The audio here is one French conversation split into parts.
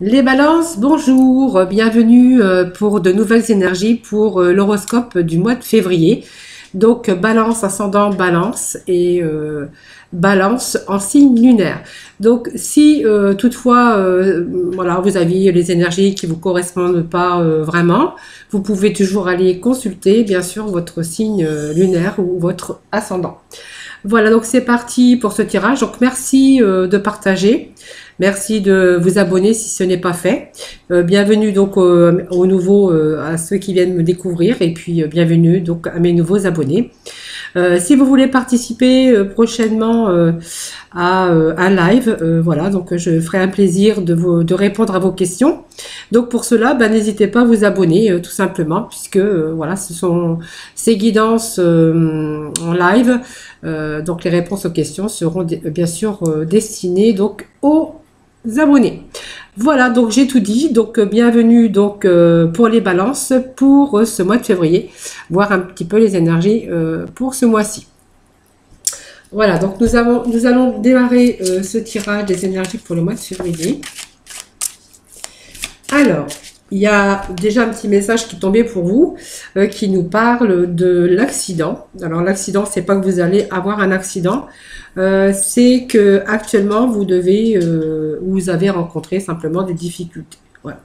Les balances, bonjour, bienvenue pour de nouvelles énergies pour l'horoscope du mois de février. Donc balance, ascendant, balance et balance en signe lunaire. Donc si toutefois voilà, vous avez les énergies qui vous correspondent pas vraiment, vous pouvez toujours aller consulter bien sûr votre signe lunaire ou votre ascendant. Voilà, donc c'est parti pour ce tirage. Donc merci de partager. Merci de vous abonner si ce n'est pas fait. Bienvenue donc aux nouveaux, à ceux qui viennent me découvrir et puis bienvenue donc à mes nouveaux abonnés. Si vous voulez participer prochainement à un live, voilà, donc je ferai un plaisir de répondre à vos questions. Donc pour cela, n'hésitez pas à vous abonner tout simplement, puisque voilà, ce sont ces guidances en live. Donc les réponses aux questions seront bien sûr destinées donc aux abonnés. Voilà, donc j'ai tout dit. Donc bienvenue donc pour les balances pour ce mois de février, voir un petit peu les énergies pour ce mois-ci. Voilà, donc nous allons démarrer ce tirage des énergies pour le mois de février. Alors, il y a déjà un petit message qui est tombé pour vous, qui nous parle de l'accident. Alors l'accident, c'est pas que vous allez avoir un accident, c'est que actuellement vous vous avez rencontré simplement des difficultés. Voilà.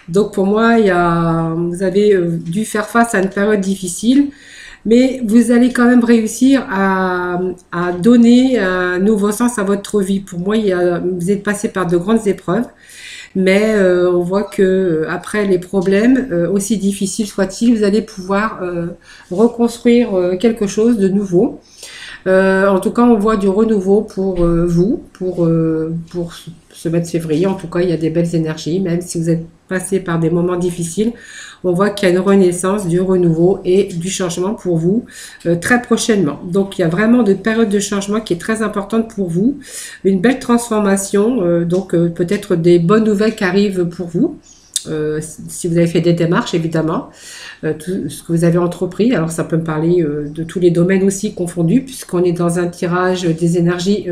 Donc pour moi, vous avez dû faire face à une période difficile, mais vous allez quand même réussir à donner un nouveau sens à votre vie. Pour moi, vous êtes passé par de grandes épreuves. Mais on voit que après les problèmes, aussi difficiles soient-ils, vous allez pouvoir reconstruire quelque chose de nouveau. En tout cas, on voit du renouveau pour vous, pour ce mois de février. En tout cas, il y a des belles énergies, même si vous êtes passé par des moments difficiles. On voit qu'il y a une renaissance, du renouveau et du changement pour vous très prochainement. Donc, il y a vraiment une période de changement qui est très importante pour vous. Une belle transformation, donc peut-être des bonnes nouvelles qui arrivent pour vous. Si vous avez fait des démarches, évidemment, tout ce que vous avez entrepris. Alors, ça peut me parler de tous les domaines aussi confondus, puisqu'on est dans un tirage des énergies,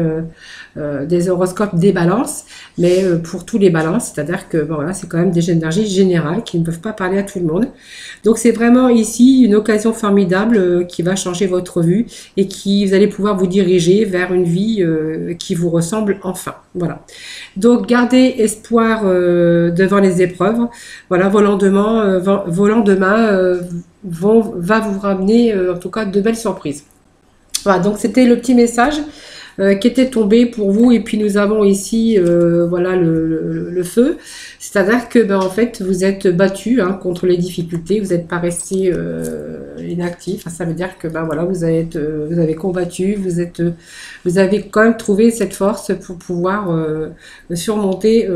des horoscopes des balances, mais pour tous les balances, c'est-à-dire que voilà, c'est quand même des énergies générales qui ne peuvent pas parler à tout le monde. Donc, c'est vraiment ici une occasion formidable qui va changer votre vue et qui vous allez pouvoir vous diriger vers une vie qui vous ressemble enfin. Voilà. Donc, gardez espoir devant les épreuves. Voilà, vos lendemains va vous ramener en tout cas de belles surprises. Voilà, donc c'était le petit message qui était tombé pour vous. Et puis nous avons ici voilà le feu. C'est-à-dire que en fait vous êtes battu contre les difficultés, vous n'êtes pas resté inactif. Ça veut dire que voilà vous avez combattu, vous avez quand même trouvé cette force pour pouvoir surmonter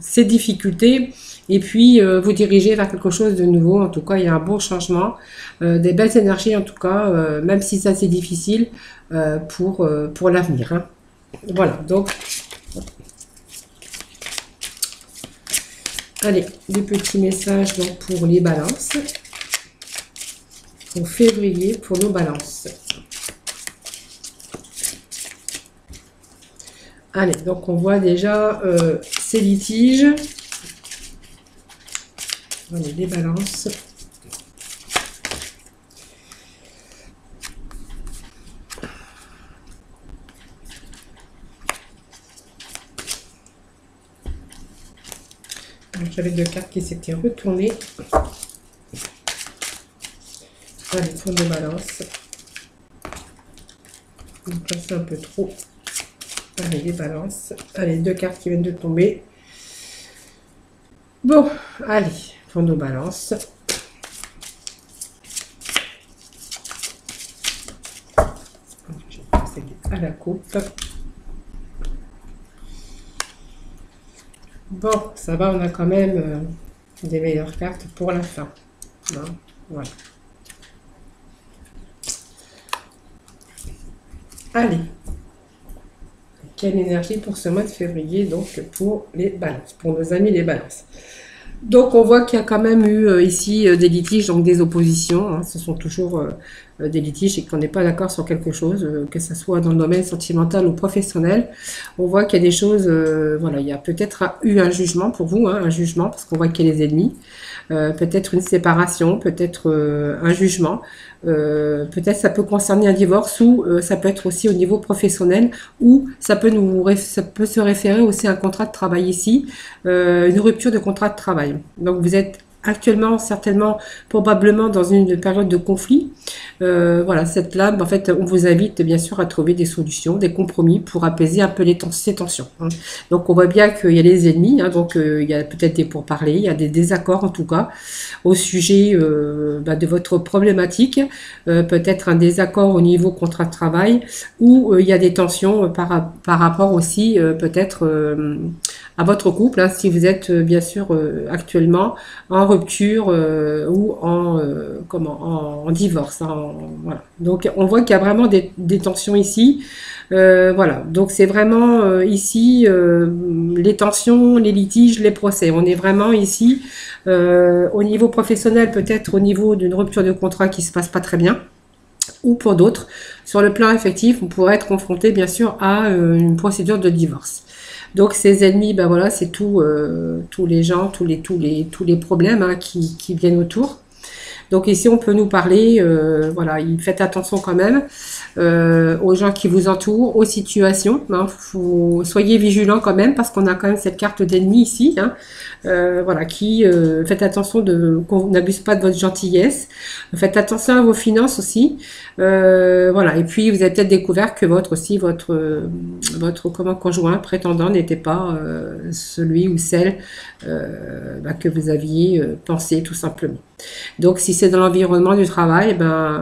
ces difficultés et puis vous diriger vers quelque chose de nouveau. En tout cas, il y a un bon changement, des belles énergies en tout cas, même si ça c'est difficile pour l'avenir. Voilà, donc allez, des petits messages donc, pour les balances, pour février, pour nos balances. Allez, donc on voit déjà ces litiges. Allez, les balances. J'avais deux cartes qui s'étaient retournées. Allez, fond de balance. Donc là, c'est un peu trop. Allez, les balances. Allez, deux cartes qui viennent de tomber. Bon, allez, fond de balance. Je vais passer à la coupe. Bon, ça va, on a quand même des meilleures cartes pour la fin. Voilà. Allez. Quelle énergie pour ce mois de février, donc pour les balances, pour nos amis les balances. Donc on voit qu'il y a quand même eu ici des litiges, donc des oppositions. Ce sont toujours des litiges et qu'on n'est pas d'accord sur quelque chose, que ce soit dans le domaine sentimental ou professionnel. On voit qu'il y a des choses, voilà, il y a peut-être eu un jugement pour vous, hein, un jugement, parce qu'on voit qu'il y a les ennemis, peut-être une séparation, peut-être un jugement, peut-être ça peut concerner un divorce ou ça peut être aussi au niveau professionnel ou ça peut se référer aussi à un contrat de travail ici, une rupture de contrat de travail. Donc vous êtes actuellement, certainement, probablement dans une période de conflit. Voilà, cette lame, en fait, on vous invite bien sûr à trouver des solutions, des compromis pour apaiser un peu ces tensions. Hein. Donc, on voit bien qu'il y a les ennemis, hein, donc il y a peut-être des pourparlers, il y a des désaccords en tout cas au sujet de votre problématique, peut-être un désaccord au niveau contrat de travail, ou il y a des tensions par rapport aussi peut-être à votre couple, hein, si vous êtes bien sûr actuellement en rupture ou en divorce. Hein, voilà. Donc on voit qu'il y a vraiment des tensions ici. Voilà, donc c'est vraiment ici les tensions, les litiges, les procès. On est vraiment ici au niveau professionnel, peut-être au niveau d'une rupture de contrat qui se passe pas très bien, ou pour d'autres. Sur le plan affectif, on pourrait être confronté bien sûr à une procédure de divorce. Donc ces ennemis, ben voilà, c'est tous les gens, tous les problèmes hein, qui viennent autour. Donc ici, on peut nous parler, voilà, faites attention quand même aux gens qui vous entourent, aux situations. Hein, soyez vigilants quand même parce qu'on a quand même cette carte d'ennemi ici. Hein, voilà, faites attention qu'on n'abuse pas de votre gentillesse. Faites attention à vos finances aussi. Voilà, et puis vous avez peut-être découvert que votre conjoint prétendant n'était pas celui ou celle que vous aviez pensé tout simplement. Donc si c'est dans l'environnement du travail,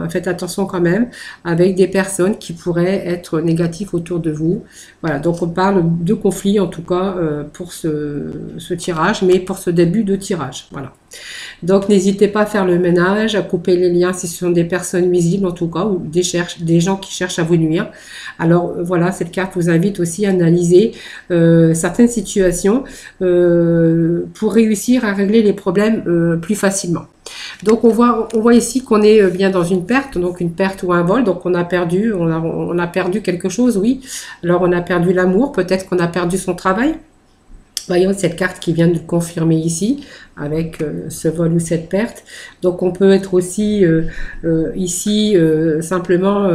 faites attention quand même avec des personnes qui pourraient être négatives autour de vous. Voilà, donc on parle de conflit en tout cas pour ce tirage, mais pour ce début de tirage. Voilà. Donc n'hésitez pas à faire le ménage, à couper les liens si ce sont des personnes visibles en tout cas, ou des gens qui cherchent à vous nuire. Alors voilà, cette carte vous invite aussi à analyser certaines situations pour réussir à régler les problèmes plus facilement. Donc on voit ici qu'on est bien dans une perte, donc une perte ou un vol, donc on a perdu quelque chose, oui. Alors on a perdu l'amour, peut-être qu'on a perdu son travail. Voyons cette carte qui vient de confirmer ici, avec ce vol ou cette perte. Donc on peut être aussi ici simplement...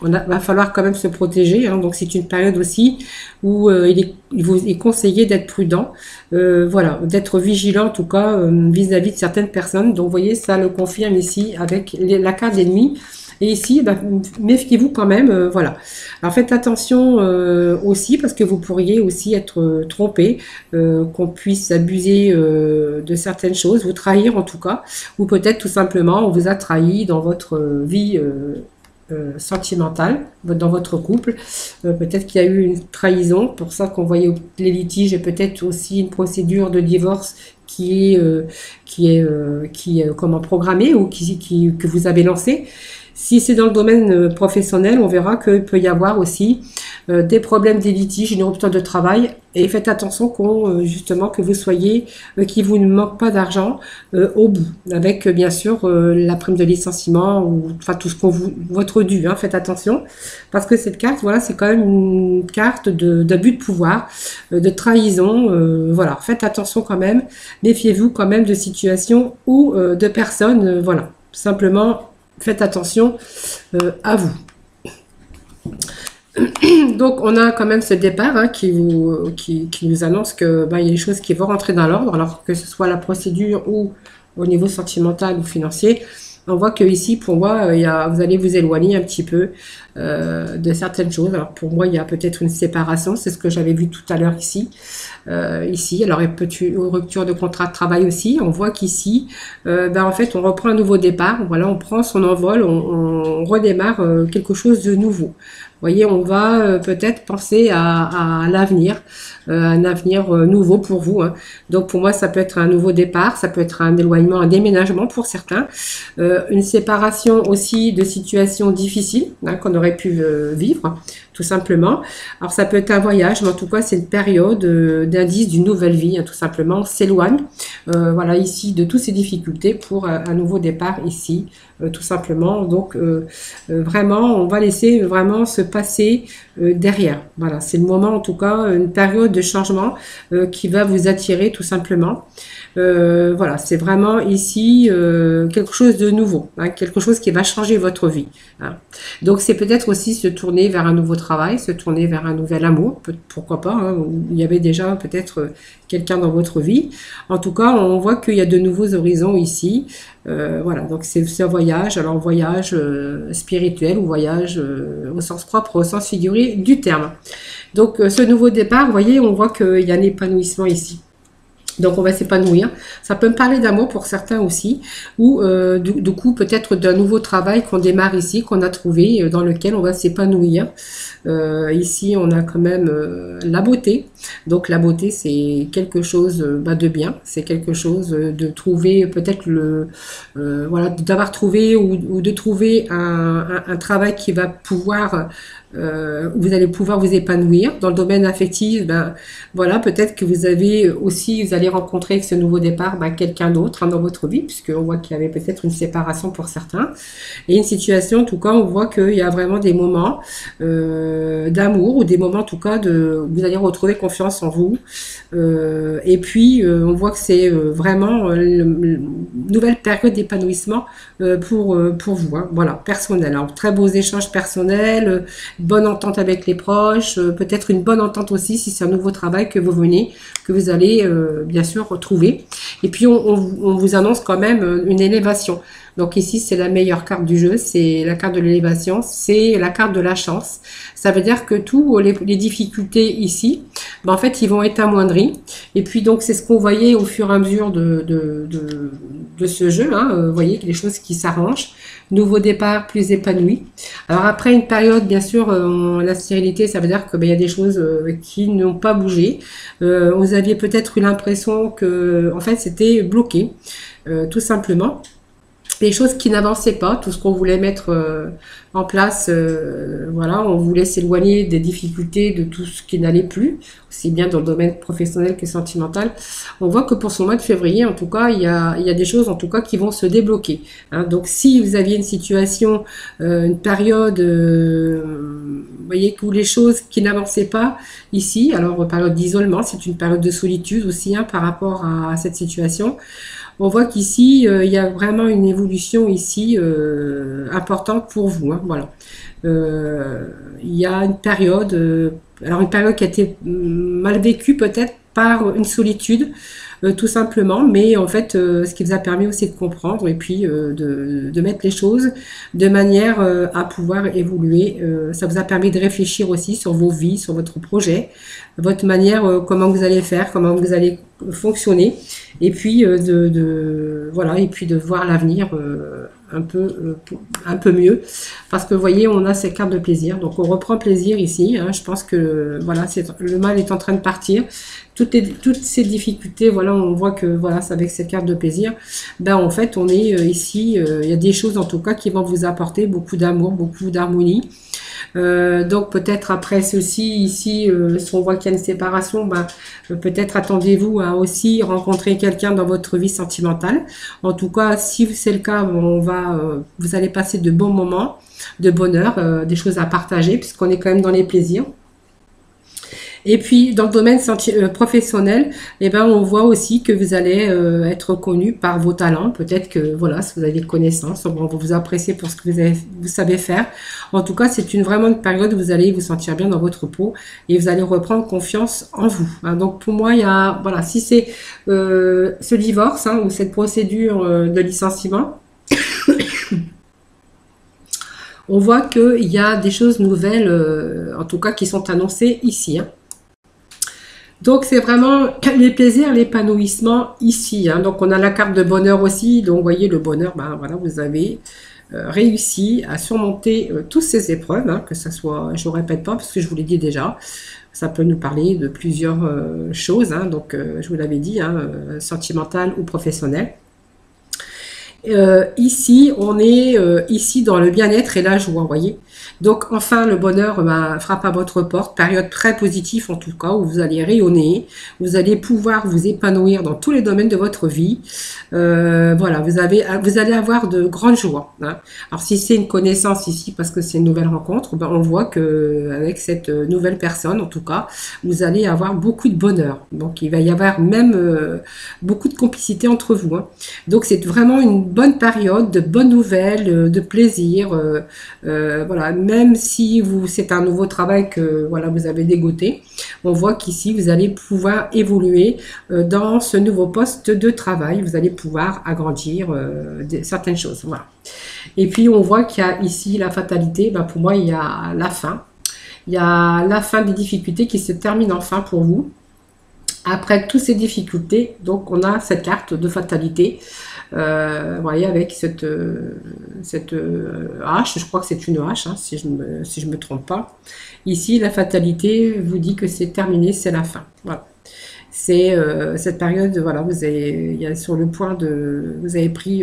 va falloir quand même se protéger, hein, donc c'est une période aussi où il vous est conseillé d'être prudent, voilà, d'être vigilant en tout cas vis-à-vis de certaines personnes. Donc vous voyez, ça le confirme ici avec la carte d'ennemi. Et ici, méfiez-vous quand même, voilà. Alors faites attention aussi parce que vous pourriez aussi être trompé, qu'on puisse abuser de certaines choses, vous trahir en tout cas, ou peut-être tout simplement on vous a trahi dans votre vie sentimentale, dans votre couple. Peut-être qu'il y a eu une trahison, pour ça qu'on voyait les litiges et peut-être aussi une procédure de divorce qui est comment programmée ou que vous avez lancée. Si c'est dans le domaine professionnel, on verra qu'il peut y avoir aussi des problèmes, des litiges, une rupture de travail. Et faites attention justement que vous soyez, qu'il vous ne manque pas d'argent au bout, avec bien sûr la prime de licenciement ou enfin tout ce votre dû. Hein, faites attention parce que cette carte, voilà, c'est quand même une carte d'abus de pouvoir, de trahison. Voilà, faites attention quand même. Méfiez-vous quand même de situations ou de personnes. Voilà, simplement. Faites attention à vous. Donc, on a quand même ce départ hein, qui nous annonce que il y a des choses qui vont rentrer dans l'ordre, alors que ce soit la procédure ou au niveau sentimental ou financier. On voit que ici, pour moi, vous allez vous éloigner un petit peu de certaines choses. Alors, pour moi, il y a peut-être une séparation. C'est ce que j'avais vu tout à l'heure ici. Alors, il y a peut-être une rupture de contrat de travail aussi. On voit qu'ici, en fait, on reprend un nouveau départ. Voilà, on prend son envol, on redémarre quelque chose de nouveau. Vous voyez, on va peut-être penser à l'avenir, un avenir nouveau pour vous. Hein. Donc pour moi, ça peut être un nouveau départ, ça peut être un éloignement, un déménagement pour certains, une séparation aussi de situations difficiles hein, qu'on aurait pu vivre, tout simplement. Alors ça peut être un voyage, mais en tout cas c'est une période d'indice d'une nouvelle vie, hein, tout simplement. On s'éloigne, voilà, ici de toutes ces difficultés pour un nouveau départ ici, tout simplement. Donc vraiment, on va laisser vraiment se passer derrière. Voilà, c'est le moment, en tout cas, une période de changement qui va vous attirer, tout simplement. Voilà, c'est vraiment ici quelque chose de nouveau, hein, quelque chose qui va changer votre vie, hein. Donc c'est peut-être aussi se tourner vers un nouveau travail, se tourner vers un nouvel amour, pourquoi pas, hein. Il y avait déjà peut-être quelqu'un dans votre vie. En tout cas, on voit qu'il y a de nouveaux horizons ici. Voilà, donc c'est un voyage, alors voyage spirituel ou voyage au sens propre, au sens figuré du terme. Donc ce nouveau départ, vous voyez, on voit qu'il y a un épanouissement ici. Donc on va s'épanouir. Ça peut me parler d'amour pour certains aussi, ou du coup peut-être d'un nouveau travail qu'on démarre ici, qu'on a trouvé, dans lequel on va s'épanouir. Ici on a quand même la beauté. Donc la beauté c'est quelque chose de bien, c'est quelque chose de trouver peut-être voilà, d'avoir trouvé ou de trouver un travail qui va pouvoir vous allez pouvoir vous épanouir dans le domaine affectif. Ben voilà, peut-être que vous avez aussi, vous allez rencontrer avec ce nouveau départ quelqu'un d'autre, hein, dans votre vie, puisqu'on voit qu'il y avait peut-être une séparation pour certains et une situation. En tout cas, on voit qu'il y a vraiment des moments d'amour, ou des moments en tout cas vous allez retrouver confiance en vous, et puis on voit que c'est vraiment une nouvelle période d'épanouissement pour vous, hein, voilà, personnel. Alors très beaux échanges personnels, bonne entente avec les proches, peut-être une bonne entente aussi si c'est un nouveau travail que vous allez bien sûr retrouver. Et puis on vous annonce quand même une élévation. Donc ici c'est la meilleure carte du jeu, c'est la carte de l'élévation, c'est la carte de la chance. Ça veut dire que tous les difficultés ici, en fait ils vont être amoindris. Et puis donc c'est ce qu'on voyait au fur et à mesure de ce jeu, hein. Vous voyez que les choses qui s'arrangent. Nouveau départ plus épanoui. Alors après une période, bien sûr, la stérilité, ça veut dire que il y a des choses qui n'ont pas bougé. Vous aviez peut-être eu l'impression que, en fait, c'était bloqué, tout simplement. Les choses qui n'avançaient pas, tout ce qu'on voulait mettre en place, voilà, on voulait s'éloigner des difficultés, de tout ce qui n'allait plus, aussi bien dans le domaine professionnel que sentimental. On voit que pour ce mois de février, en tout cas, il y a des choses, en tout cas, qui vont se débloquer, hein. Donc, si vous aviez une situation, une période, vous voyez, où les choses qui n'avançaient pas ici, alors période d'isolement, c'est une période de solitude aussi, hein, par rapport à cette situation. On voit qu'ici, il y a vraiment une évolution ici importante pour vous, hein, voilà. Il y a une période, alors une période qui a été mal vécue peut-être par une solitude, tout simplement, mais en fait, ce qui vous a permis aussi de comprendre et puis de mettre les choses de manière à pouvoir évoluer. Ça vous a permis de réfléchir aussi sur vos vies, sur votre projet, votre manière, comment vous allez faire, comment vous allez fonctionner, et puis voilà, et puis de voir l'avenir un peu mieux, parce que vous voyez, on a ces cartes de plaisir, donc on reprend plaisir ici, hein. Je pense que voilà, le mal est en train de partir. Toutes ces difficultés, voilà, on voit que voilà, c'est avec cette carte de plaisir, en fait, on est ici, il y a des choses en tout cas qui vont vous apporter beaucoup d'amour, beaucoup d'harmonie. Donc peut-être après ceci, ici, si on voit qu'il y a une séparation, peut-être attendez-vous à aussi rencontrer quelqu'un dans votre vie sentimentale. En tout cas, si c'est le cas, vous allez passer de bons moments, de bonheur, des choses à partager, puisqu'on est quand même dans les plaisirs. Et puis, dans le domaine professionnel, on voit aussi que vous allez être reconnu par vos talents. Peut-être que, voilà, si vous avez des connaissances, on va vous apprécier pour ce que vous savez faire. En tout cas, c'est vraiment une période où vous allez vous sentir bien dans votre peau et vous allez reprendre confiance en vous, hein. Donc, pour moi, il y a, voilà, si c'est ce divorce, hein, ou cette procédure de licenciement, on voit qu'il y a des choses nouvelles, en tout cas, qui sont annoncées ici, hein. Donc, c'est vraiment les plaisirs, l'épanouissement ici, hein. Donc, on a la carte de bonheur aussi. Donc, vous voyez, le bonheur, voilà, vous avez réussi à surmonter toutes ces épreuves, hein, que ce soit, je ne répète pas parce que je vous l'ai dit déjà, ça peut nous parler de plusieurs choses, hein. Donc, je vous l'avais dit, hein, sentimentale ou professionnelle. Ici, on est ici dans le bien-être et la joie, vous voyez. Donc enfin le bonheur frappe à votre porte, période très positive en tout cas, où vous allez rayonner, vous allez pouvoir vous épanouir dans tous les domaines de votre vie. Voilà, vous allez avoir de grandes joies, hein. Alors si c'est une connaissance ici, parce que c'est une nouvelle rencontre, ben, on voit que avec cette nouvelle personne en tout cas, vous allez avoir beaucoup de bonheur. Donc il va y avoir même beaucoup de complicité entre vous, hein. Donc c'est vraiment une bonne période, de bonnes nouvelles, de plaisir. Voilà, même si c'est un nouveau travail que voilà vous avez dégoté, on voit qu'ici vous allez pouvoir évoluer dans ce nouveau poste de travail. Vous allez pouvoir agrandir certaines choses. Voilà. Et puis on voit qu'il y a ici la fatalité. Ben, pour moi, il y a la fin. Il y a la fin des difficultés qui se termine enfin pour vous. Après toutes ces difficultés, donc on a cette carte de fatalité. Vous voyez, avec cette hache, je crois que c'est une hache, hein, si je me trompe pas. Ici, la fatalité vous dit que c'est terminé, c'est la fin. Voilà. C'est cette période, voilà, vous avez pris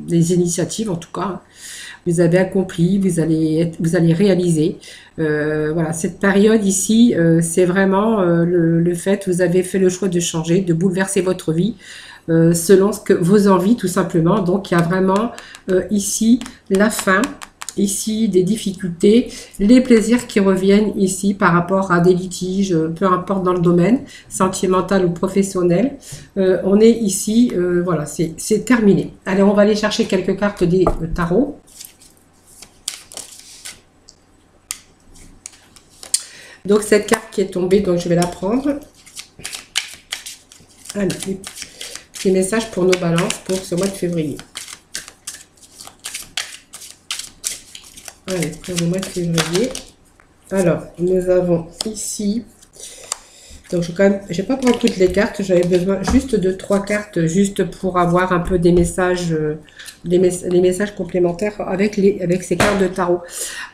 des initiatives en tout cas. Vous avez accompli, vous allez réaliser. Voilà, cette période ici, c'est vraiment le fait, vous avez fait le choix de changer, de bouleverser votre vie selon vos envies tout simplement. Donc il y a vraiment ici la fin, ici des difficultés, les plaisirs qui reviennent ici par rapport à des litiges, peu importe dans le domaine, sentimental ou professionnel. On est ici, voilà, c'est terminé. Allez, on va aller chercher quelques cartes des tarots. Donc cette carte qui est tombée, donc je vais la prendre. Allez, petit message pour nos balances pour ce mois de février. Allez, pour le mois de février. Alors, nous avons ici. Donc, je vais pas prendre toutes les cartes. J'avais besoin juste de 3 cartes, juste pour avoir un peu des messages, les messages complémentaires avec ces cartes de tarot.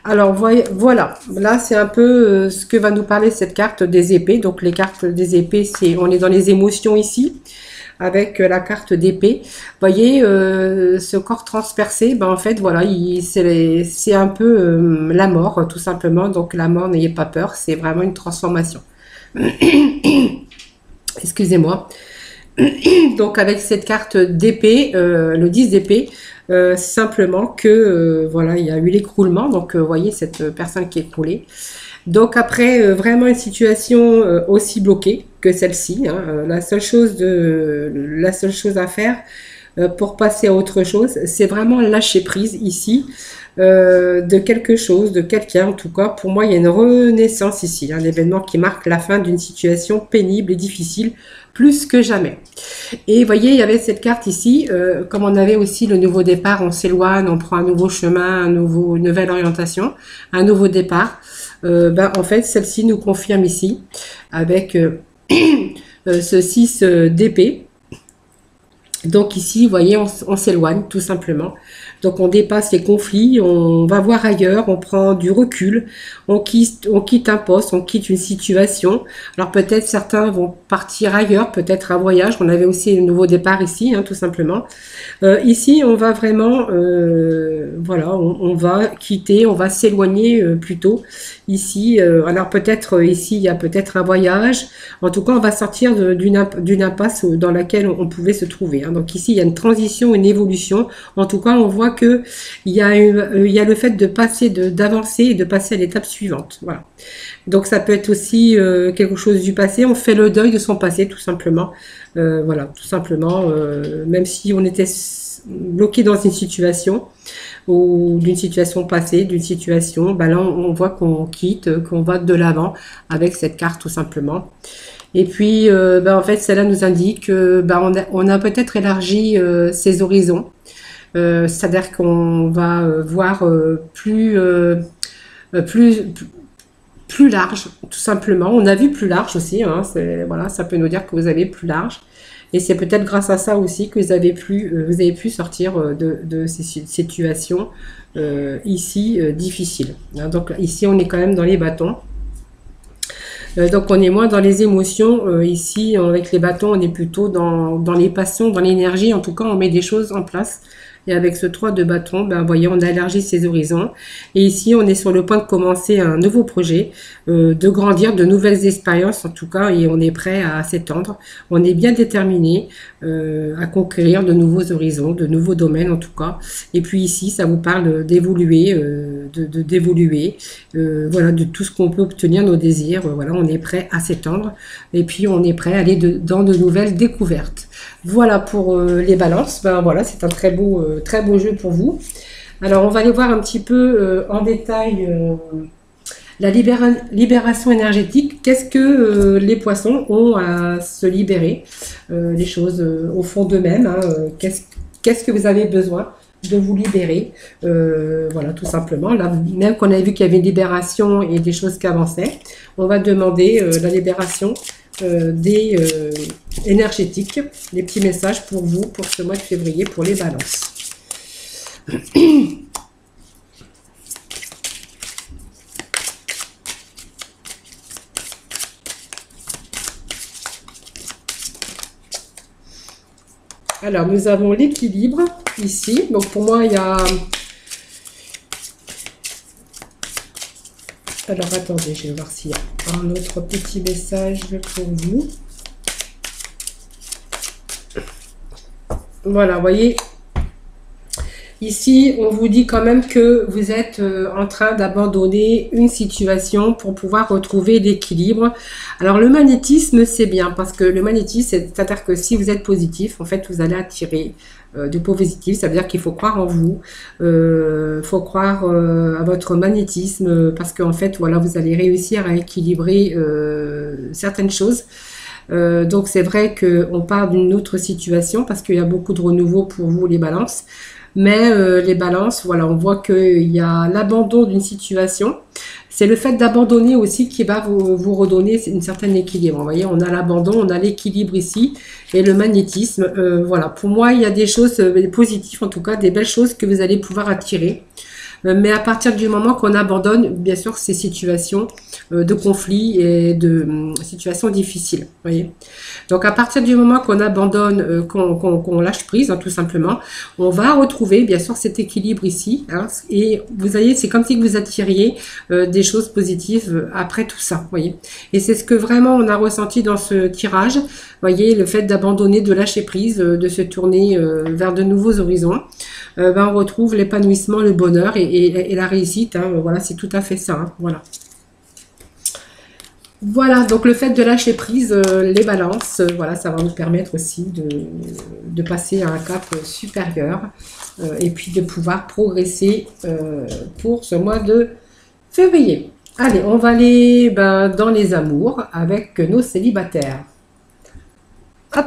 Alors, voilà. Là, c'est un peu ce que va nous parler cette carte des épées. Donc, les cartes des épées, on est dans les émotions ici. Avec la carte d'épée, vous voyez ce corps transpercé, ben en fait voilà, c'est un peu la mort tout simplement. Donc la mort, n'ayez pas peur, c'est vraiment une transformation. Excusez-moi. Donc avec cette carte d'épée, le 10 d'épée, simplement que voilà, il y a eu l'écroulement. Donc vous voyez cette personne qui est écroulée. Donc après vraiment une situation aussi bloquée que celle-ci, hein, la seule chose à faire pour passer à autre chose, c'est vraiment lâcher prise ici de quelque chose, de quelqu'un. En tout cas, pour moi, il y a une renaissance ici, un événement qui marque la fin d'une situation pénible et difficile, plus que jamais. Et vous voyez, il y avait cette carte ici, comme on avait aussi le nouveau départ, on s'éloigne, on prend un nouveau chemin, une nouvelle orientation, un nouveau départ. En fait, celle-ci nous confirme ici, avec ce 6 d'épée. Donc ici, vous voyez, on s'éloigne tout simplement. Donc on dépasse les conflits, on va voir ailleurs, on prend du recul, on quitte un poste, on quitte une situation. Alors peut-être certains vont partir ailleurs, peut-être un voyage. On avait aussi un nouveau départ ici, hein, tout simplement. Ici, on va vraiment, voilà, on va quitter, on va s'éloigner plutôt. Ici, alors peut-être ici, il y a peut-être un voyage. En tout cas, on va sortir d'une impasse dans laquelle on pouvait se trouver, hein. Donc ici, il y a une transition, une évolution. En tout cas, on voit que il y a le fait de d'avancer et de passer à l'étape suivante. Voilà. Donc ça peut être aussi quelque chose du passé. On fait le deuil de son passé, tout simplement. Voilà, tout simplement. Même si on était bloqué dans une situation ou d'une situation passée, d'une situation, là on voit qu'on quitte, qu'on va de l'avant avec cette carte tout simplement. Et puis en fait celle-là nous indique que on a peut-être élargi ses horizons, c'est-à-dire qu'on va voir plus large tout simplement. On a vu plus large aussi, hein, voilà, ça peut nous dire que vous avez plus large. Et c'est peut-être grâce à ça aussi que vous avez pu sortir de ces situations ici difficiles. Hein, donc ici, on est quand même dans les bâtons. Donc on est moins dans les émotions. Ici, avec les bâtons, on est plutôt dans les passions, dans l'énergie. En tout cas, on met des choses en place. Et avec ce 3 de bâton, ben, vous voyez, on a élargi ses horizons. Et ici, on est sur le point de commencer un nouveau projet, de grandir, de nouvelles expériences en tout cas, et on est prêt à s'étendre. On est bien déterminé à conquérir de nouveaux horizons, de nouveaux domaines en tout cas. Et puis ici, ça vous parle d'évoluer, d'évoluer, voilà, de tout ce qu'on peut obtenir, nos désirs. Voilà, on est prêt à s'étendre. Et puis, on est prêt à aller dans de nouvelles découvertes. Voilà pour les balances. Ben voilà, c'est un très beau jeu pour vous. Alors, on va aller voir un petit peu en détail la libération énergétique. Qu'est-ce que les poissons ont à se libérer, les choses au fond d'eux-mêmes, hein, qu'est-ce que vous avez besoin de vous libérer, voilà, tout simplement. Là, même qu'on avait vu qu'il y avait une libération et des choses qui avançaient, on va demander la libération des énergétiques, des petits messages pour vous, pour ce mois de février, pour les balances. Alors, nous avons l'équilibre ici. Donc, pour moi, il y a... Alors, attendez, je vais voir s'il y a un autre petit message pour vous. Voilà, vous voyez, ici, on vous dit quand même que vous êtes en train d'abandonner une situation pour pouvoir retrouver l'équilibre. Alors, le magnétisme, c'est bien parce que le magnétisme, c'est-à-dire que si vous êtes positif, en fait, vous allez attirer du positif. Ça veut dire qu'il faut croire en vous, faut croire à votre magnétisme parce qu'en fait, voilà, vous allez réussir à équilibrer certaines choses. Donc, c'est vrai qu'on part d'une autre situation parce qu'il y a beaucoup de renouveau pour vous, les balances. Mais les balances, voilà, on voit qu'il y a l'abandon d'une situation. C'est le fait d'abandonner aussi qui va vous redonner une certaine équilibre. Vous voyez, on a l'abandon, on a l'équilibre ici et le magnétisme. Voilà, pour moi, il y a des choses positives, en tout cas, des belles choses que vous allez pouvoir attirer. Mais à partir du moment qu'on abandonne, bien sûr, ces situations de conflit et de situations difficiles. Voyez. Donc, à partir du moment qu'on abandonne, qu'on lâche prise, hein, tout simplement, on va retrouver, bien sûr, cet équilibre ici. Hein, et vous voyez, c'est comme si vous attiriez des choses positives après tout ça. Voyez. Et c'est ce que vraiment on a ressenti dans ce tirage. Voyez, le fait d'abandonner, de lâcher prise, de se tourner vers de nouveaux horizons. Ben, on retrouve l'épanouissement, le bonheur et la réussite. Hein, voilà, c'est tout à fait ça. Hein, voilà. Voilà, donc le fait de lâcher prise, les balances, voilà, ça va nous permettre aussi de passer à un cap supérieur et puis de pouvoir progresser pour ce mois de février. Allez, on va aller dans les amours avec nos célibataires. Hop.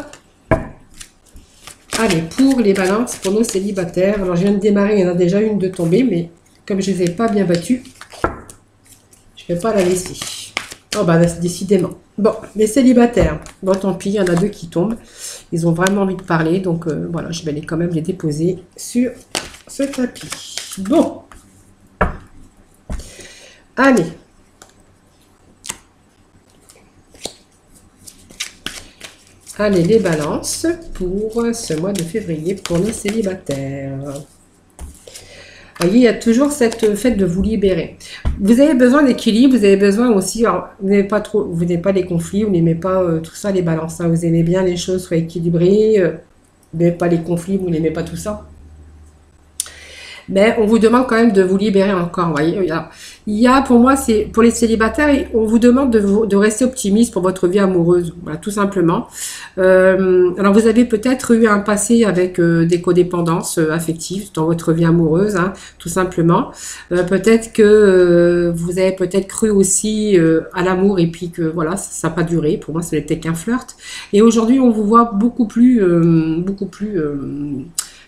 Allez, pour les balances, pour nos célibataires. Alors, je viens de démarrer, il y en a déjà une de tomber, mais comme je ne les ai pas bien battues, je ne vais pas la laisser. Oh, bah, décidément. Bon, les célibataires. Bon, tant pis, il y en a deux qui tombent. Ils ont vraiment envie de parler, donc voilà, je vais quand même les déposer sur ce tapis. Bon. Allez. Allez, les balances pour ce mois de février pour nos célibataires. Vous voyez, il y a toujours cette fait de vous libérer. Vous avez besoin d'équilibre, vous avez besoin aussi, alors, vous n'aimez pas les conflits, vous n'aimez pas tout ça, les balances. Hein, vous aimez bien les choses soient équilibrées, vous n'aimez pas les conflits, vous n'aimez pas tout ça. Mais on vous demande quand même de vous libérer encore. Vous voyez, il y a pour moi, c'est pour les célibataires, on vous demande de rester optimiste pour votre vie amoureuse, voilà, tout simplement. Alors vous avez peut-être eu un passé avec des codépendances affectives dans votre vie amoureuse, hein, tout simplement. Peut-être que vous avez peut-être cru aussi à l'amour et puis que voilà, ça n'a pas duré. Pour moi, ce n'était qu'un flirt. Et aujourd'hui, on vous voit beaucoup plus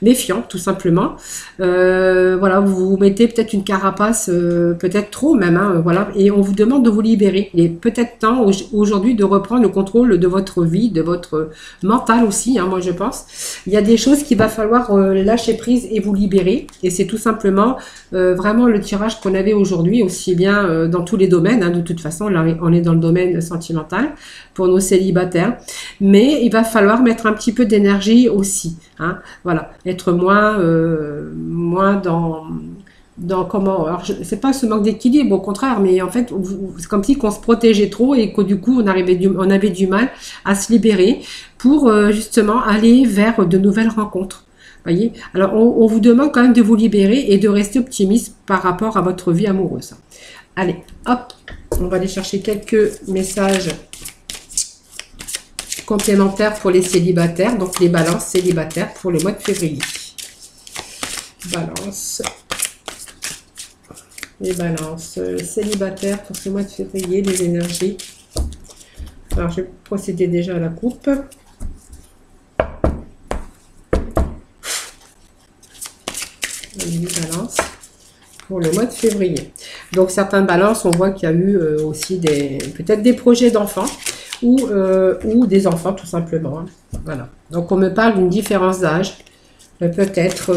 méfiant, tout simplement. Voilà, vous vous mettez peut-être une carapace, peut-être trop même, hein, voilà, et on vous demande de vous libérer. Il est peut-être temps aujourd'hui de reprendre le contrôle de votre vie, de votre mental aussi, hein, moi je pense. Il y a des choses qu'il va falloir lâcher prise et vous libérer, et c'est tout simplement vraiment le tirage qu'on avait aujourd'hui, aussi bien dans tous les domaines, hein, de toute façon, là on est dans le domaine sentimental pour nos célibataires, mais il va falloir mettre un petit peu d'énergie aussi, hein, voilà. être moins dans comment, alors c'est pas ce manque d'équilibre, au contraire, mais en fait, c'est comme si qu'on se protégeait trop et que du coup, on avait du mal à se libérer pour justement aller vers de nouvelles rencontres. Voyez. Alors, on vous demande quand même de vous libérer et de rester optimiste par rapport à votre vie amoureuse. Allez, hop, on va aller chercher quelques messages complémentaires pour les célibataires, donc les balances célibataires pour le mois de février. Balance. Les balances célibataires pour ce mois de février, les énergies. Alors, je vais procéder déjà à la coupe. Les balances pour le mois de février. Donc, certaines balances, on voit qu'il y a eu aussi peut-être des projets d'enfants ou des enfants, tout simplement. Hein. Voilà. Donc, on me parle d'une différence d'âge. Peut-être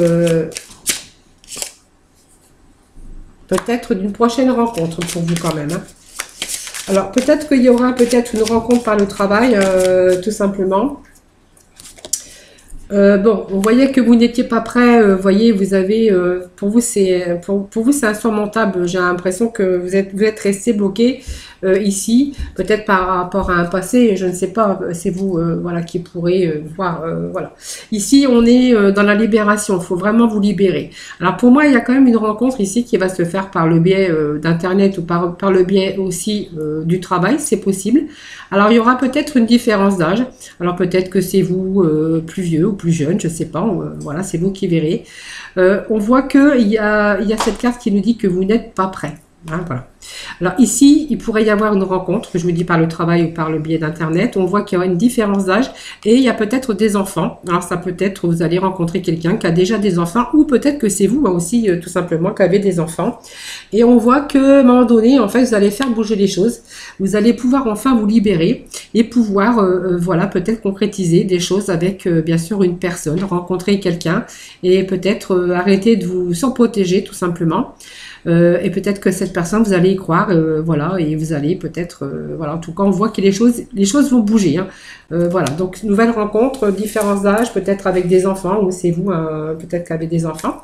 d'une prochaine rencontre pour vous quand même. Hein. Alors, peut-être qu'il y aura peut-être une rencontre par le travail, tout simplement. Bon, on voyait que vous n'étiez pas prêt. Voyez, vous avez, pour vous c'est insurmontable. J'ai l'impression que vous êtes resté bloqué ici, peut-être par rapport à un passé. Je ne sais pas. C'est vous, voilà, qui pourrez voir. Voilà. Ici, on est dans la libération. Il faut vraiment vous libérer. Alors pour moi, il y a quand même une rencontre ici qui va se faire par le biais d'internet ou par le biais aussi du travail. C'est possible. Alors il y aura peut-être une différence d'âge. Alors peut-être que c'est vous plus vieux ou plus jeune, je sais pas, voilà, c'est vous qui verrez. On voit qu'il y a cette carte qui nous dit que vous n'êtes pas prêt. Hein, voilà. Alors ici, il pourrait y avoir une rencontre, je vous dis par le travail ou par le biais d'internet. On voit qu'il y aura une différence d'âge et il y a peut-être des enfants. Alors ça peut être, vous allez rencontrer quelqu'un qui a déjà des enfants ou peut-être que c'est vous aussi tout simplement qui avez des enfants. Et on voit que à un moment donné, en fait, vous allez faire bouger les choses. Vous allez pouvoir enfin vous libérer et pouvoir, voilà, peut-être concrétiser des choses avec bien sûr une personne, rencontrer quelqu'un et peut-être arrêter de vous s'en protéger tout simplement. Et peut-être que cette personne, vous allez y croire, voilà, et vous allez peut-être, voilà, en tout cas, on voit que les choses vont bouger. Hein. Voilà, donc nouvelle rencontre, différence d'âge, peut-être avec des enfants, ou c'est vous, peut-être qu'avec des enfants.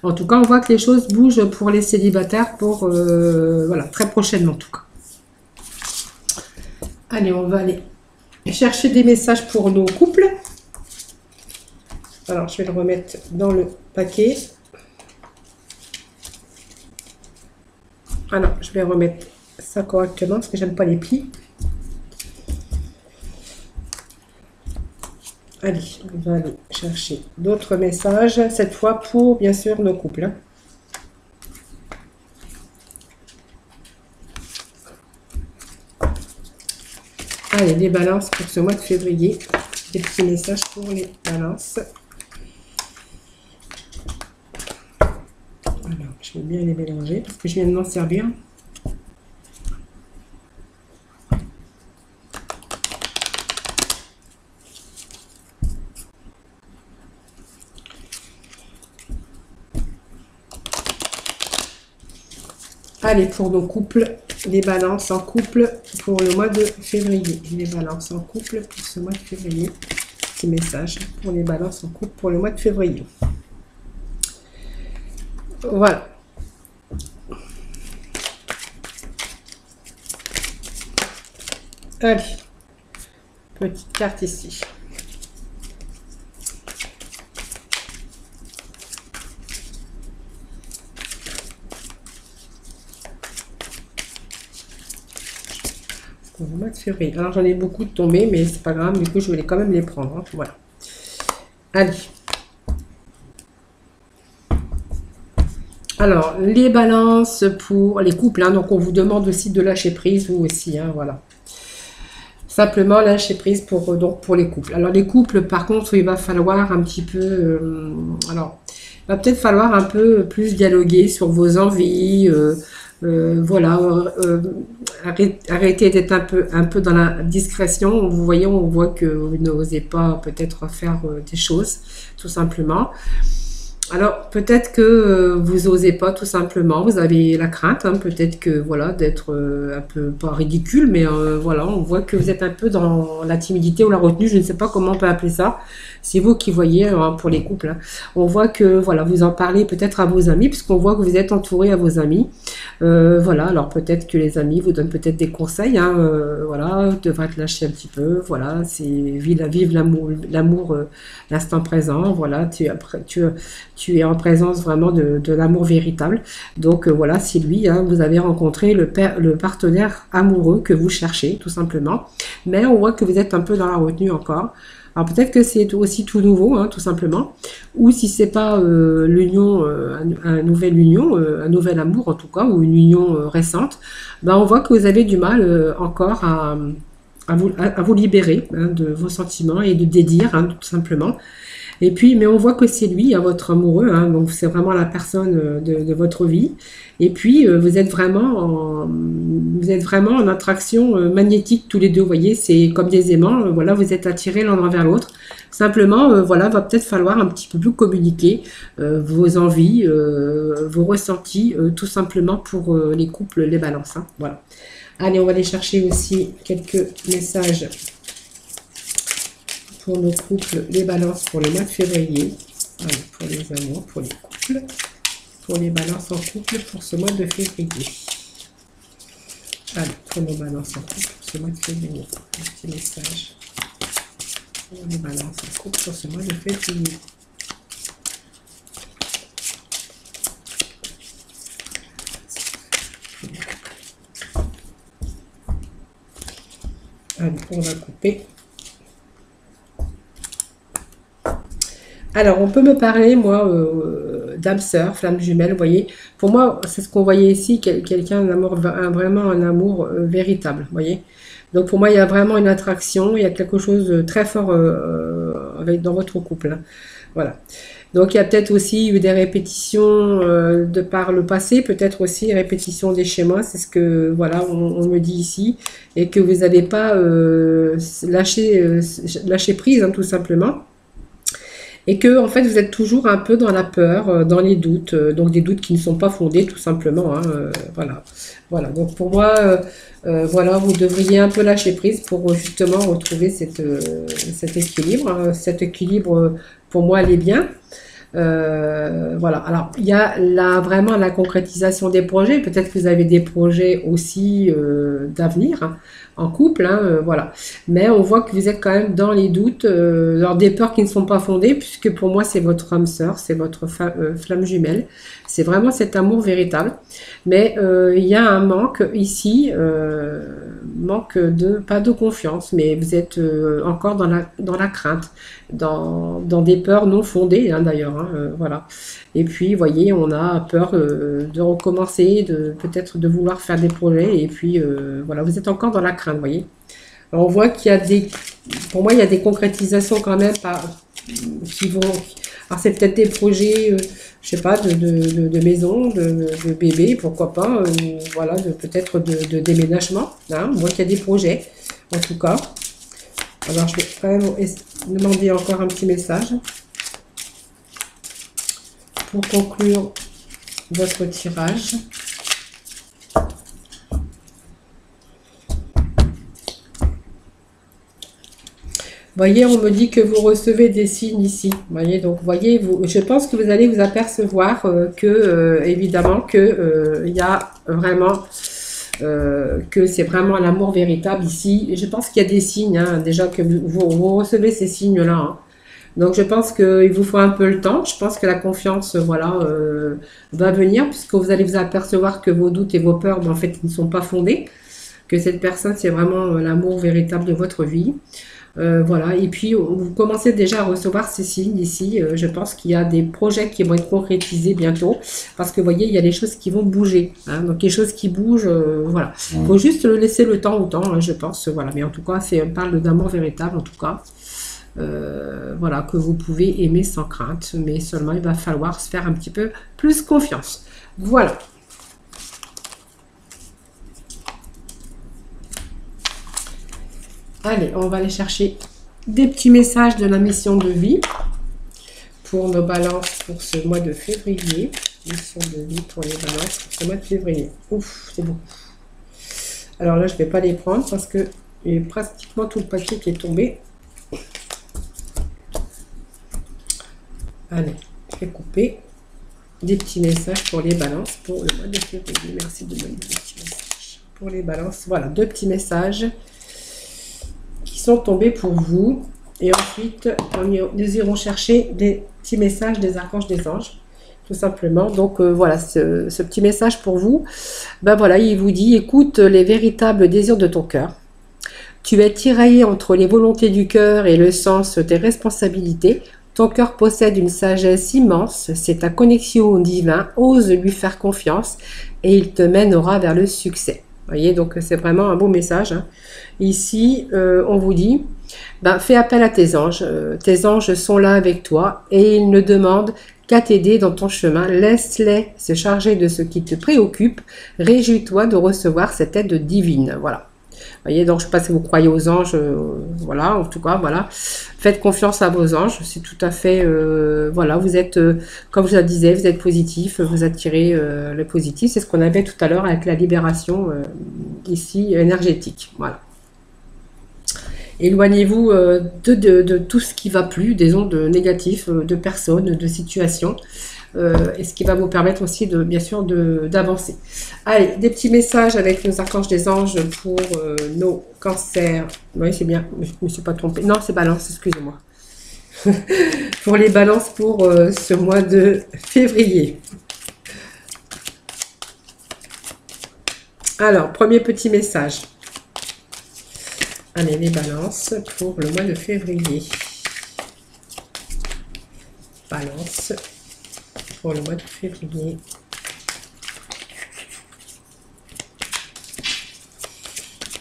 En tout cas, on voit que les choses bougent pour les célibataires, pour, voilà, très prochainement en tout cas. Allez, on va aller chercher des messages pour nos couples. Alors, je vais le remettre dans le paquet. Alors, je vais remettre ça correctement parce que j'aime pas les plis. Allez, on va aller chercher d'autres messages, cette fois pour, bien sûr, nos couples. Hein. Allez, les balances pour ce mois de février. Des petits messages pour les balances. Alors, je vais bien les mélanger parce que je viens de m'en servir. Allez, pour nos couples, les balances en couple pour le mois de février. Les balances en couple pour ce mois de février. Petit message pour les balances en couple pour le mois de février. Voilà. Allez, petite carte ici. Pour le mois de février. Alors j'en ai beaucoup de tombés, mais c'est pas grave, du coup je vais quand même les prendre. Hein. Voilà. Allez. Alors, les balances pour les couples, hein, donc on vous demande aussi de lâcher prise, vous aussi, hein, voilà. Simplement lâcher prise pour, donc, pour les couples. Alors les couples, par contre, il va falloir un petit peu, alors, il va peut-être falloir un peu plus dialoguer sur vos envies, voilà, arrêtez d'être un peu dans la discrétion. Vous voyez, on voit que vous n'osez pas peut-être faire des choses, tout simplement. Alors, peut-être que vous osez pas tout simplement, vous avez la crainte, hein, peut-être que voilà, d'être un peu pas ridicule, mais voilà, on voit que vous êtes un peu dans la timidité ou la retenue, je ne sais pas comment on peut appeler ça. C'est vous qui voyez hein, pour les couples, hein. On voit que voilà, vous en parlez peut-être à vos amis, puisqu'on voit que vous êtes entouré à vos amis. Voilà, alors peut-être que les amis vous donnent peut-être des conseils, hein, voilà, devrait te lâcher un petit peu, voilà, c'est vive l'amour, l'instant présent, voilà, tu es en présence vraiment de l'amour véritable. Donc voilà, c'est lui, hein, vous avez rencontré le partenaire amoureux que vous cherchez, tout simplement. Mais on voit que vous êtes un peu dans la retenue encore. Alors peut-être que c'est aussi tout nouveau, hein, tout simplement. Ou si c'est pas l'union, un nouvel union, un nouvel amour en tout cas, ou une union récente, ben on voit que vous avez du mal encore à vous libérer hein, de vos sentiments et de désirs, hein, tout simplement. Et puis, mais on voit que c'est lui, hein, votre amoureux, hein, donc c'est vraiment la personne de votre vie. Et puis, vous êtes vraiment en attraction magnétique tous les deux. Vous voyez, c'est comme des aimants. Voilà, vous êtes attirés l'un envers l'autre. Simplement, voilà, va peut-être falloir un petit peu plus communiquer vos envies, vos ressentis, tout simplement pour les couples, les balances, hein, voilà. Allez, on va aller chercher aussi quelques messages pour nos couples, les balances pour le mois de février. Allez, pour les amours, pour les couples, pour les balances en couple pour ce mois de février. Allez, pour nos balances en couple pour ce mois de février. Un petit message pour les balances en couple pour ce mois de février. Allez, on va couper. Alors, on peut me parler, moi, d'âme sœur, flamme jumelle, vous voyez. Pour moi, c'est ce qu'on voyait ici, quelqu'un, vraiment un amour véritable, vous voyez. Donc, pour moi, il y a vraiment une attraction, il y a quelque chose de très fort dans votre couple, hein. Voilà. Donc, il y a peut-être aussi eu des répétitions de par le passé, peut-être aussi répétition des schémas, c'est ce que, voilà, on me dit ici, et que vous n'allez pas lâcher prise, hein, tout simplement. Et que en fait vous êtes toujours un peu dans la peur, dans les doutes, donc des doutes qui ne sont pas fondés tout simplement, hein, voilà. Voilà, donc pour moi, voilà, vous devriez un peu lâcher prise pour justement retrouver cet équilibre, hein. Cet équilibre, pour moi, elle est bien. Voilà, alors il y a vraiment la concrétisation des projets, peut-être que vous avez des projets aussi d'avenir, hein, en couple, hein, voilà. Mais on voit que vous êtes quand même dans les doutes, dans des peurs qui ne sont pas fondées, puisque pour moi c'est votre âme sœur, c'est votre flamme jumelle, c'est vraiment cet amour véritable. Mais il y a un manque ici, manque pas de confiance, mais vous êtes encore dans la crainte, dans des peurs non fondées, hein, d'ailleurs, hein, voilà. Et puis, vous voyez, on a peur de recommencer, peut-être de vouloir faire des projets, et puis voilà, vous êtes encore dans la crainte, vous voyez. Alors, on voit qu'il y a pour moi, il y a des concrétisations quand même qui vont. Alors, c'est peut-être des projets, je sais pas, de maison, de bébé, pourquoi pas, ou voilà, peut-être de déménagement, hein. On voit qu'il y a des projets, en tout cas. Alors, je vais quand même demander encore un petit message pour conclure votre tirage. Voyez, on me dit que vous recevez des signes ici. Voyez, donc voyez, je pense que vous allez vous apercevoir que évidemment que il y a vraiment que c'est vraiment l'amour véritable ici. Et je pense qu'il y a des signes, hein, déjà que vous recevez ces signes-là, hein. Donc je pense qu'il vous faut un peu le temps. Je pense que la confiance, voilà, va venir, puisque vous allez vous apercevoir que vos doutes et vos peurs, ben, en fait, ne sont pas fondés. Que cette personne, c'est vraiment l'amour véritable de votre vie. Voilà, et puis vous commencez déjà à recevoir ces signes ici. Je pense qu'il y a des projets qui vont être concrétisés bientôt, parce que vous voyez, il y a des choses qui vont bouger, hein, donc les choses qui bougent, voilà. Il faut juste laisser le temps au temps, hein, je pense, voilà. Mais en tout cas, on parle d'amour véritable, en tout cas. Voilà, que vous pouvez aimer sans crainte, mais seulement il va falloir se faire un petit peu plus confiance. Voilà. Allez, on va aller chercher des petits messages de la mission de vie pour nos balances pour ce mois de février. Mission de vie pour les balances pour ce mois de février. Ouf, c'est bon. Alors là, je ne vais pas les prendre parce que il y a pratiquement tout le papier qui est tombé. Allez, je vais couper des petits messages pour les balances pour le mois de février. Merci de me donner des petits messages pour les balances. Voilà, 2 petits messages qui sont tombés pour vous. Et ensuite, nous irons chercher des petits messages des archanges, des anges. Tout simplement. Donc voilà, ce petit message pour vous. Ben voilà, il vous dit, écoute les véritables désirs de ton cœur. Tu es tiraillé entre les volontés du cœur et le sens des responsabilités. Ton cœur possède une sagesse immense, c'est ta connexion au divin, ose lui faire confiance et il te mènera vers le succès. Vous voyez, donc c'est vraiment un beau message. Hein. Ici, on vous dit, ben, fais appel à tes anges. Tes anges sont là avec toi et ils ne demandent qu'à t'aider dans ton chemin. Laisse-les se charger de ce qui te préoccupe. Réjouis-toi de recevoir cette aide divine. Voilà. Vous voyez, donc je ne sais pas si vous croyez aux anges, voilà, en tout cas, voilà. Faites confiance à vos anges, c'est tout à fait, voilà, vous êtes, comme je le disais, vous êtes positif, vous attirez le positif, c'est ce qu'on avait tout à l'heure avec la libération, ici, énergétique, voilà. Éloignez-vous de tout ce qui ne va plus, des ondes négatives, de personnes, de situations, et ce qui va vous permettre aussi, bien sûr, d'avancer. Allez, des petits messages avec nos archanges des anges pour nos cancers. Oui, c'est bien, je ne me suis pas trompée. Non, c'est balance, excusez-moi. Pour les balances pour ce mois de février. Alors, premier petit message. Allez, les balances pour le mois de février. Balance pour le mois de février.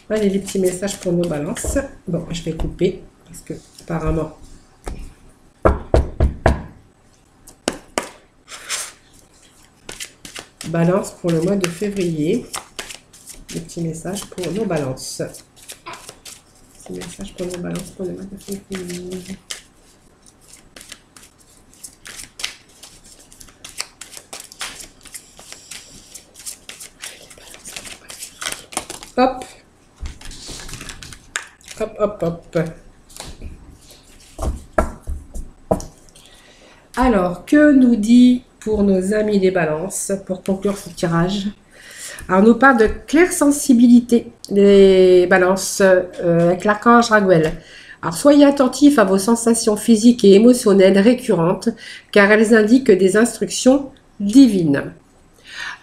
Allez, les petits messages pour nos balances. Bon, je vais couper parce que apparemment... Balance pour le mois de février. Les petits messages pour nos balances. Petits messages pour nos balances pour le mois de février. Hop. Hop, hop, hop. Alors, que nous dit pour nos amis des balances, pour conclure ce tirage? Alors, on nous parle de claire sensibilité des balances avec l'archange Raguel. Alors, soyez attentifs à vos sensations physiques et émotionnelles récurrentes, car elles indiquent des instructions divines.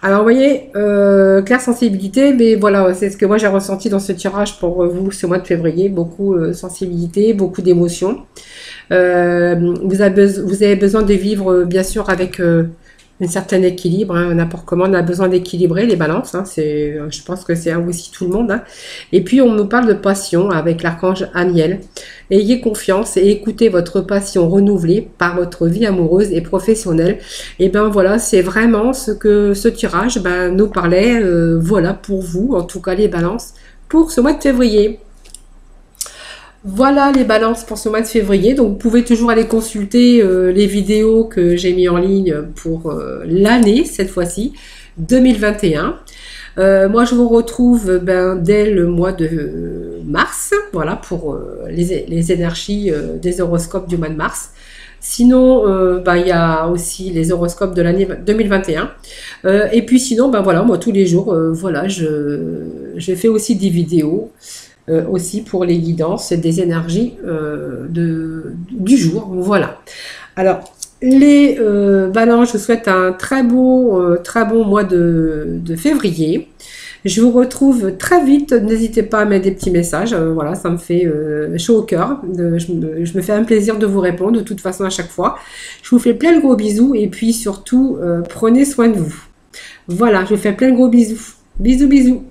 Alors, vous voyez, claire sensibilité, mais voilà, c'est ce que moi j'ai ressenti dans ce tirage pour vous ce mois de février. Beaucoup de sensibilité, beaucoup d'émotions. Vous avez besoin de vivre, bien sûr, avec un certain équilibre. Hein, n'importe comment, on a besoin d'équilibrer les balances. Hein, je pense que c'est aussi tout le monde. Hein. Et puis, on nous parle de passion avec l'archange Aniel. Ayez confiance et écoutez votre passion renouvelée par votre vie amoureuse et professionnelle. Et ben voilà, c'est vraiment ce que ce tirage nous parlait. Voilà pour vous, en tout cas les balances, pour ce mois de février. Voilà les balances pour ce mois de février. Donc vous pouvez toujours aller consulter les vidéos que j'ai mis en ligne pour l'année, cette fois-ci, 2021. Moi je vous retrouve dès le mois de mars, voilà, pour les énergies des horoscopes du mois de mars. Sinon, il y a aussi les horoscopes de l'année 2021. Et puis sinon, voilà, moi tous les jours, voilà, je fais aussi des vidéos. Aussi pour les guidances des énergies du jour. Voilà. Alors, les balances, je vous souhaite un très bon mois de février. Je vous retrouve très vite. N'hésitez pas à mettre des petits messages. Voilà, ça me fait chaud au cœur. Je me fais un plaisir de vous répondre de toute façon à chaque fois. Je vous fais plein de gros bisous et puis surtout, prenez soin de vous. Voilà, je vous fais plein de gros bisous. Bisous, bisous.